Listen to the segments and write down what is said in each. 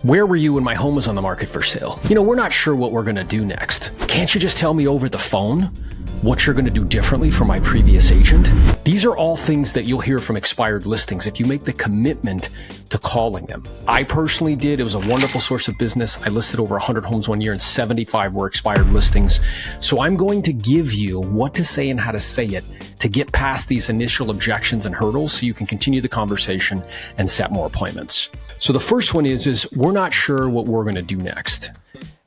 Where were you when my home was on the market for sale? You know, we're not sure what we're going to do next. Can't you just tell me over the phone what you're going to do differently from my previous agent? These are all things that you'll hear from expired listings if you make the commitment to calling them. I personally did. It was a wonderful source of business. I listed over 100 homes one year and 75 were expired listings. So I'm going to give you what to say and how to say it to get past these initial objections and hurdles so you can continue the conversation and set more appointments. So the first one is we're not sure what we're going to do next.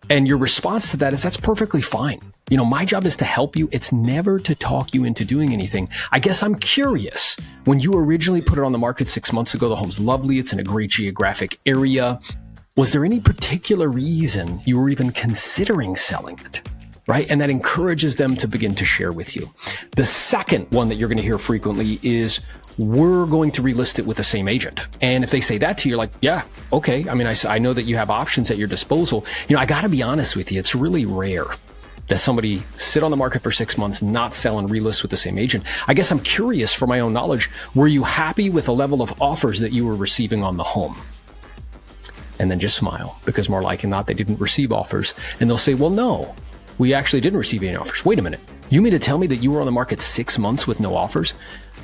And your response to that is that's perfectly fine. You know, my job is to help you. It's never to talk you into doing anything. I guess I'm curious. When you originally put it on the market 6 months ago, the home's lovely. It's in a great geographic area. Was there any particular reason you were even considering selling it? Right? And that encourages them to begin to share with you. The second one that you're going to hear frequently is we're going to relist it with the same agent. And if they say that to you, you're like, yeah, okay. I mean, I know that you have options at your disposal. You know, I got to be honest with you. It's really rare that somebody sit on the market for 6 months, not sell and relist with the same agent. I guess I'm curious for my own knowledge. Were you happy with the level of offers that you were receiving on the home? And then just smile, because more likely than not, they didn't receive offers. And they'll say, well, no, we actually didn't receive any offers. Wait a minute. You mean to tell me that you were on the market 6 months with no offers?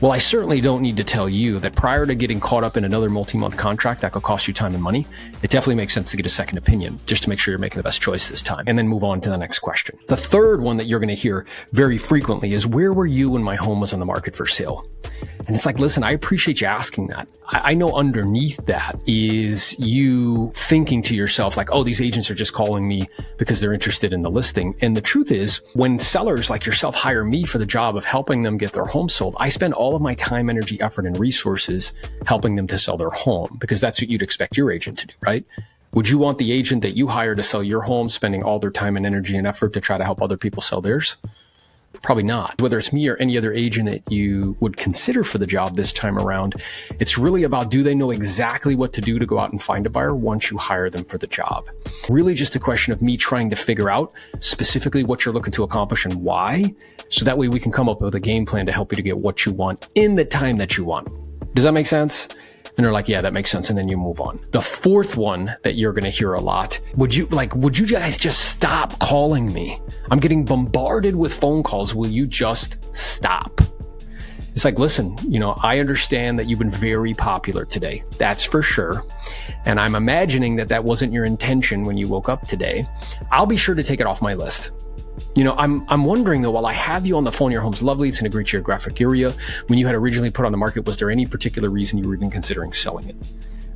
Well, I certainly don't need to tell you that prior to getting caught up in another multi-month contract that could cost you time and money, it definitely makes sense to get a second opinion just to make sure you're making the best choice this time, and then move on to the next question. The third one that you're going to hear very frequently is, where were you when my home was on the market for sale? And it's like, listen, I appreciate you asking that. I know underneath that is you thinking to yourself like, oh, these agents are just calling me because they're interested in the listing. And the truth is, when sellers like yourself hire me for the job of helping them get their home sold, I spend all of my time, energy, effort, and resources helping them to sell their home, because that's what you'd expect your agent to do, right? Would you want the agent that you hire to sell your home spending all their time and energy and effort to try to help other people sell theirs? Probably not. Whether it's me or any other agent that you would consider for the job this time around, it's really about, do they know exactly what to do to go out and find a buyer once you hire them for the job? Really just a question of me trying to figure out specifically what you're looking to accomplish and why, so that way we can come up with a game plan to help you to get what you want in the time that you want. Does that make sense? And they're like, yeah, that makes sense. And then you move on. The fourth one that you're going to hear a lot, would you guys just stop calling me? I'm getting bombarded with phone calls. Will you just stop? It's like, listen, you know, I understand that you've been very popular today. That's for sure. And I'm imagining that that wasn't your intention when you woke up today. I'll be sure to take it off my list. You know, I'm wondering though, while I have you on the phone, your home's lovely, it's in a great geographic area. When you had originally put on the market, was there any particular reason you were even considering selling it?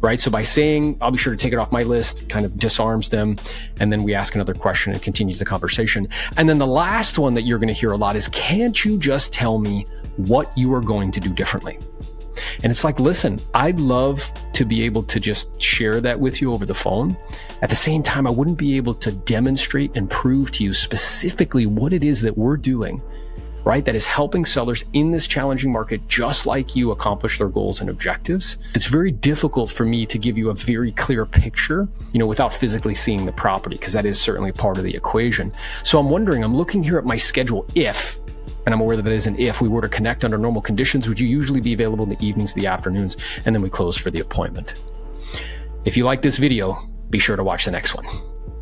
Right? So by saying, I'll be sure to take it off my list, kind of disarms them. And then we ask another question and continues the conversation. And then the last one that you're going to hear a lot is, can't you just tell me what you are going to do differently? And it's like, listen, I'd love to be able to just share that with you over the phone. At the same time, I wouldn't be able to demonstrate and prove to you specifically what it is that we're doing, right? That is helping sellers in this challenging market, just like you, accomplish their goals and objectives. It's very difficult for me to give you a very clear picture, you know, without physically seeing the property, because that is certainly part of the equation. So I'm wondering, I'm looking here at my schedule, and I'm aware that it is an if we were to connect under normal conditions, would you usually be available in the evenings, the afternoons, and then we close for the appointment? If you like this video, be sure to watch the next one.